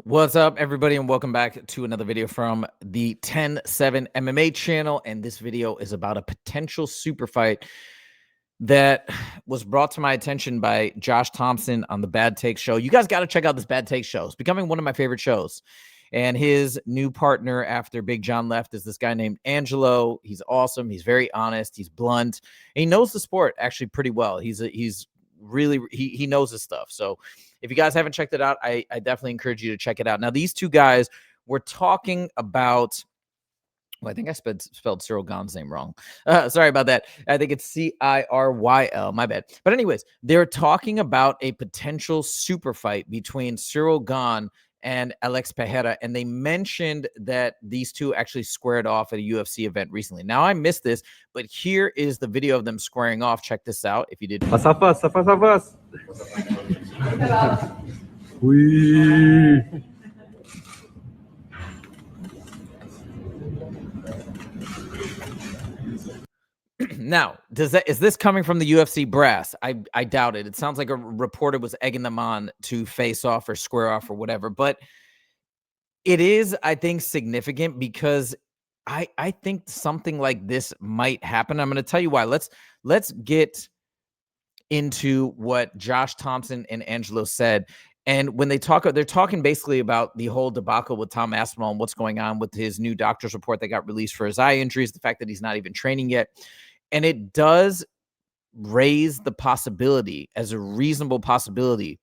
What's up, everybody, and welcome back to another video from the 10-7 MMA channel. And this video is about a potential super fight that was brought to my attention by Josh Thomson on the Bad Takes show. You guys got to check out this Bad Takes show. It's becoming one of my favorite shows. And his new partner after Big John left is this guy named Angelo. He's awesome. He's very honest. He's blunt. And he knows the sport actually pretty well. He's really he knows his stuff. So if you guys haven't checked it out, I definitely encourage you to check it out. Now, these two guys were talking about, well, I think I spelled Ciryl Gane's name wrong. Sorry about that. I think it's Ciryl. My bad. But anyways, they're talking about a potential super fight between Ciryl Gane and Alex Pereira, and they mentioned that these two actually squared off at a UFC event recently. Now, I missed this, but here is the video of them squaring off. Check this out if you did. Now, is this coming from the UFC brass? I doubt it. It sounds like a reporter was egging them on to face off or square off or whatever. But it is, I think, significant because I think something like this might happen. I'm going to tell you why. Let's get into what Josh Thomson and Angelo said. And when they talk, they're talking basically about the whole debacle with Tom Aspinall and what's going on with his new doctor's report that got released for his eye injuries, the fact that he's not even training yet. And it does raise the possibility, as a reasonable possibility,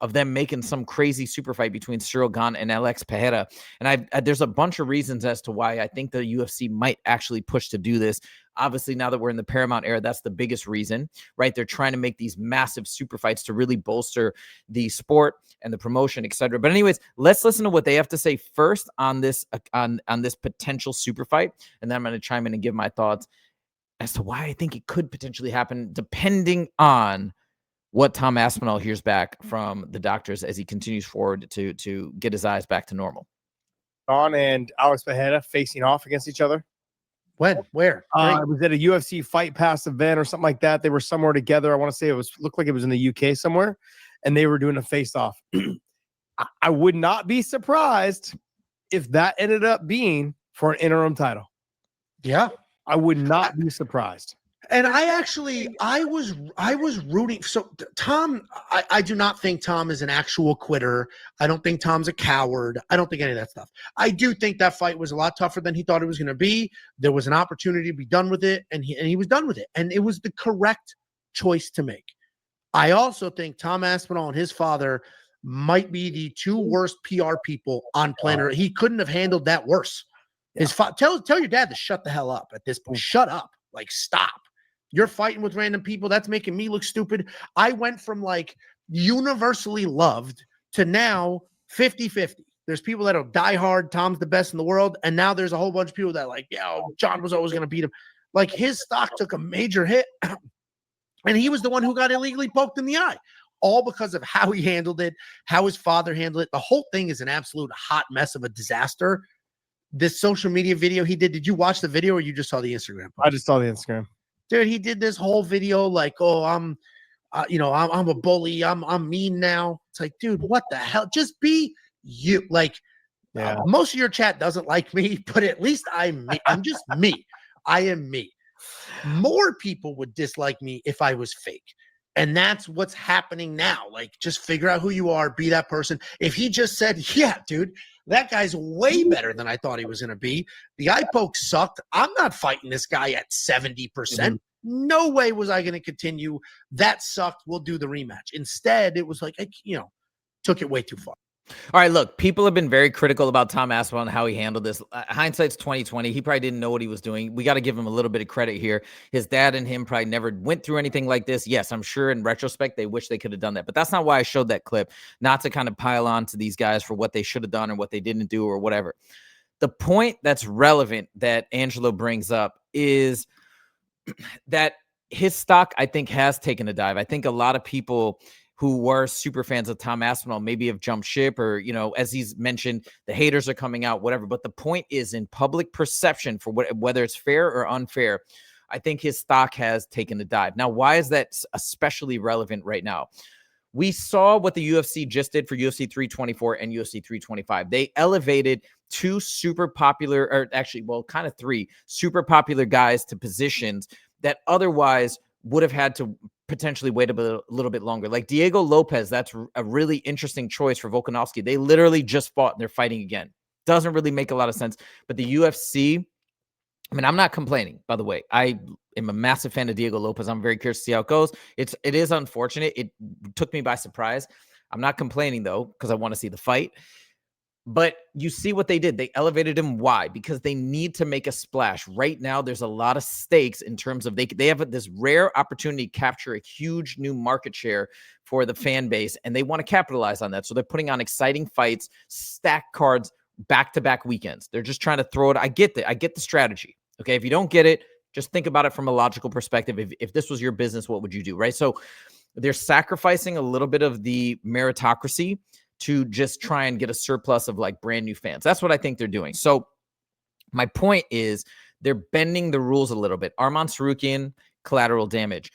of them making some crazy super fight between Ciryl Gane and Alex Pereira. And there's a bunch of reasons as to why I think the UFC might actually push to do this. Obviously, now that we're in the Paramount era, that's the biggest reason, right? They're trying to make these massive super fights to really bolster the sport and the promotion, etc. But anyways, let's listen to what they have to say first on this potential super fight, and then I'm going to chime in and give my thoughts as to why I think it could potentially happen, depending on what Tom Aspinall hears back from the doctors as he continues forward to get his eyes back to normal. Gane and Alex Pereira facing off against each other. When? Where? It was at a UFC Fight Pass event or something like that. They were somewhere together. I want to say looked like it was in the UK somewhere, and they were doing a face-off. I would not be surprised if that ended up being for an interim title. Yeah, I would not be surprised. and I was rooting. So Tom, I do not think Tom is an actual quitter. I don't think Tom's a coward. I don't think any of that stuff. I do think that fight was a lot tougher than he thought it was going to be. There was an opportunity to be done with it, and he was done with it. And it was the correct choice to make. I also think Tom Aspinall and his father might be the two worst PR people on planet Earth. He couldn't have handled that worse. His tell your dad to shut the hell up at this point. Shut up. Like, stop. You're fighting with random people. That's making me look stupid. I went from like universally loved to now 50-50. There's people that are die hard. Tom's the best in the world. And now there's a whole bunch of people that are like, John was always going to beat him. Like, his stock took a major hit. And he was the one who got illegally poked in the eye. All because of how he handled it, how his father handled it. The whole thing is an absolute hot mess of a disaster. This social media video he did you watch the video or you just saw the Instagram post? I just saw the Instagram. Dude, he did this whole video like, I'm a bully. I'm mean now. It's like, dude, what the hell? Just be you. Like, most of your chat doesn't like me, but at least I'm me. I'm just me. I am me. More people would dislike me if I was fake. And that's what's happening now. Like, just figure out who you are, be that person. If he just said, yeah, dude, that guy's way better than I thought he was going to be. The eye poke sucked. I'm not fighting this guy at 70%. Mm-hmm. No way was I going to continue. That sucked. We'll do the rematch. Instead, it was like, took it way too far. All right, look, people have been very critical about Tom Aspinall and how he handled this. Hindsight's 2020. He probably didn't know what he was doing. We got to give him a little bit of credit here. His dad and him probably never went through anything like this. Yes, I'm sure in retrospect they wish they could have done that, but that's not why I showed that clip, not to kind of pile on to these guys for what they should have done or what they didn't do or whatever. The point that's relevant that Angelo brings up is that his stock, I think, has taken a dive. I think a lot of people who were super fans of Tom Aspinall maybe have jumped ship or, as he's mentioned, the haters are coming out, whatever. But the point is, in public perception, for whether it's fair or unfair, I think his stock has taken a dive. Now, why is that especially relevant right now? we saw what the UFC just did for UFC 324 and UFC 325. They elevated two super popular, or actually, well, kind of three super popular guys to positions that otherwise would have had to potentially wait a little bit longer. Like Diego Lopez, that's a really interesting choice for Volkanovski. They literally just fought and they're fighting again. Doesn't really make a lot of sense. But the UFC, I mean, I'm not complaining, by the way. I am a massive fan of Diego Lopez. I'm very curious to see how it goes. It is unfortunate. It took me by surprise. I'm not complaining, though, because I want to see the fight. But you see what they did. They elevated him. Why? Because they need to make a splash. Right now, there's a lot of stakes in terms of they have this rare opportunity to capture a huge new market share for the fan base, and they want to capitalize on that. So they're putting on exciting fights, stacked cards, back-to-back weekends. They're just trying to throw it. I get the strategy. Okay, if you don't get it, just think about it from a logical perspective. If this was your business, what would you do, right? So they're sacrificing a little bit of the meritocracy to just try and get a surplus of like brand new fans. That's what I think they're doing. So my point is they're bending the rules a little bit. Arman Sarukyan, collateral damage.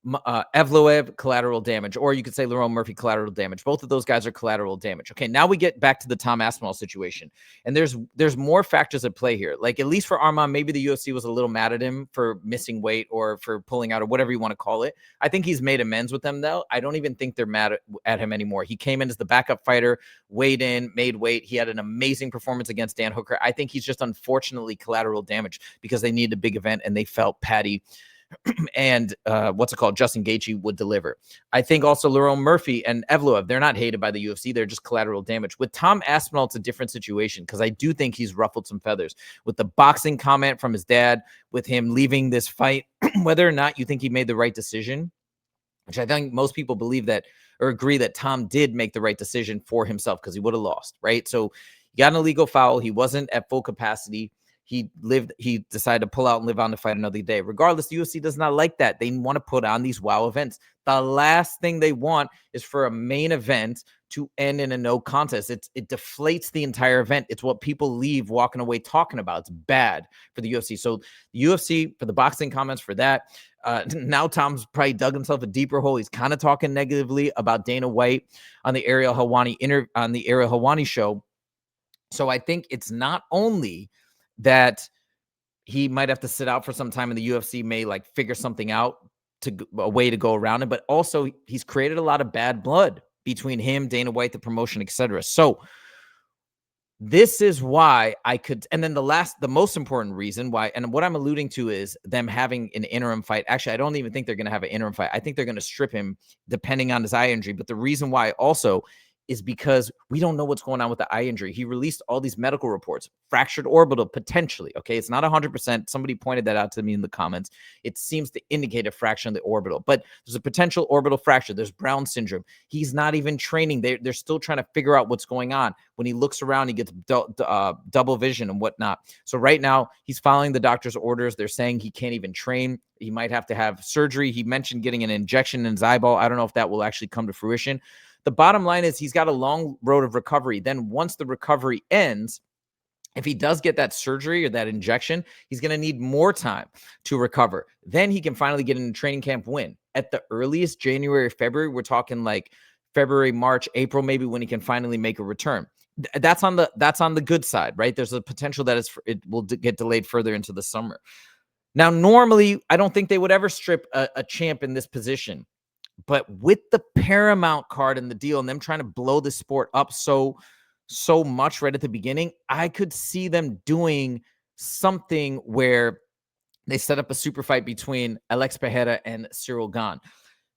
Evloev, collateral damage, or you could say Lerone Murphy, collateral damage. Both of those guys are collateral damage. Okay, now we get back to the Tom Aspinall situation, and there's more factors at play here. Like, at least for Arman, maybe the UFC was a little mad at him for missing weight or for pulling out or whatever you want to call it. I think he's made amends with them, though. I don't even think they're mad at him anymore. He came in as the backup fighter, weighed in, made weight. He had an amazing performance against Dan Hooker. I think he's just unfortunately collateral damage because they needed a big event and they felt Patty and Justin Gaethje would deliver. I think also Lerone Murphy and Evloev, they're not hated by the UFC. They're just collateral damage. With Tom Aspinall, it's a different situation because I do think he's ruffled some feathers. With the boxing comment from his dad, with him leaving this fight, whether or not you think he made the right decision, which I think most people believe that or agree that Tom did make the right decision for himself because he would have lost, right? So he got an illegal foul. He wasn't at full capacity. He decided to pull out and live on to fight another day. Regardless, the UFC does not like that. They want to put on these wow events. The last thing they want is for a main event to end in a no contest. It deflates the entire event. It's what people leave walking away talking about. It's bad for the UFC. So the UFC, for the boxing comments for that, now Tom's probably dug himself a deeper hole. He's kind of talking negatively about Dana White on the Ariel Helwani show. So I think it's not only that he might have to sit out for some time and the UFC may like figure something out a way to go around it, but also he's created a lot of bad blood between him, Dana White, the promotion, etc. So this is why and then the most important reason why, and what I'm alluding to is them having an interim fight. Actually, I don't even think they're going to have an interim fight. I think they're going to strip him depending on his eye injury. But the reason why also is because we don't know what's going on with the eye injury. He released all these medical reports, fractured orbital potentially. Okay, it's not 100%. Somebody pointed that out to me in the comments. It seems to indicate a fracture in the orbital, but there's a potential orbital fracture. There's Brown syndrome. He's not even training. They're still trying to figure out what's going on. When he looks around, he gets double vision and whatnot. So right now, he's following the doctor's orders. They're saying he can't even train. He might have to have surgery. He mentioned getting an injection in his eyeball. I don't know if that will actually come to fruition. The bottom line is he's got a long road of recovery. Then once the recovery ends, if he does get that surgery or that injection, he's going to need more time to recover. Then he can finally get into training camp when? At the earliest, January, February. We're talking like February, March, April, maybe when he can finally make a return. That's on the good side, right? There's a potential that it will get delayed further into the summer. Now, normally, I don't think they would ever strip a champ in this position. But with the Paramount card and the deal and them trying to blow the sport up so much right at the beginning, I could see them doing something where they set up a super fight between Alex Pereira and Ciryl Gane.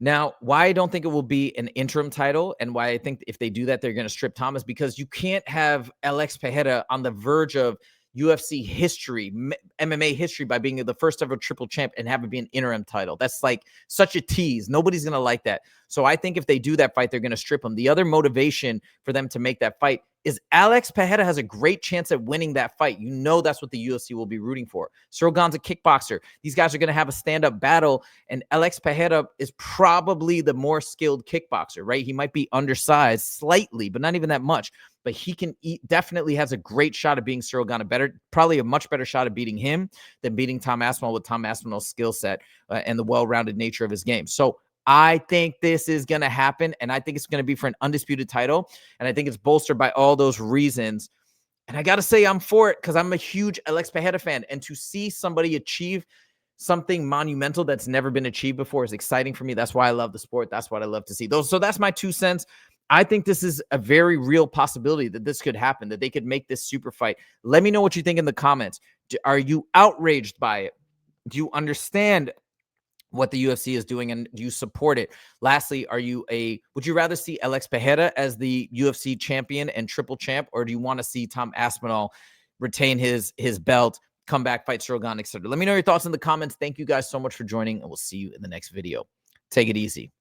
Now, why I don't think it will be an interim title and why I think if they do that, they're going to strip Thomas, because you can't have Alex Pereira on the verge of UFC history, MMA history, by being the first ever triple champ and have it be an interim title. That's like such a tease. Nobody's going to like that. So I think if they do that fight, they're going to strip him. The other motivation for them to make that fight is Alex Pereira has a great chance at winning that fight. You know that's what the UFC will be rooting for. Ciryl Gane's a kickboxer. These guys are going to have a stand-up battle, and Alex Pereira is probably the more skilled kickboxer, right? He might be undersized slightly, but not even that much. But he can definitely has a great shot at beating Ciryl Gane, probably a much better shot at beating him than beating Tom Aspinall with Tom Aspinall's skill set and the well-rounded nature of his game. So I think this is going to happen, and I think it's going to be for an undisputed title, and I think it's bolstered by all those reasons. And I got to say I'm for it because I'm a huge Alex Pereira fan, and to see somebody achieve something monumental that's never been achieved before is exciting for me. That's why I love the sport. That's what I love to see. So that's my 2 cents. I think this is a very real possibility that this could happen, that they could make this super fight. Let me know what you think in the comments. Are you outraged by it? Do you understand what the UFC is doing, and do you support it? Lastly, would you rather see Alex Pereira as the UFC champion and triple champ, or do you want to see Tom Aspinall retain his belt, come back, fight Ciryl Gane, etc.? Let me know your thoughts in the comments. Thank you guys so much for joining, and we'll see you in the next video. Take it easy.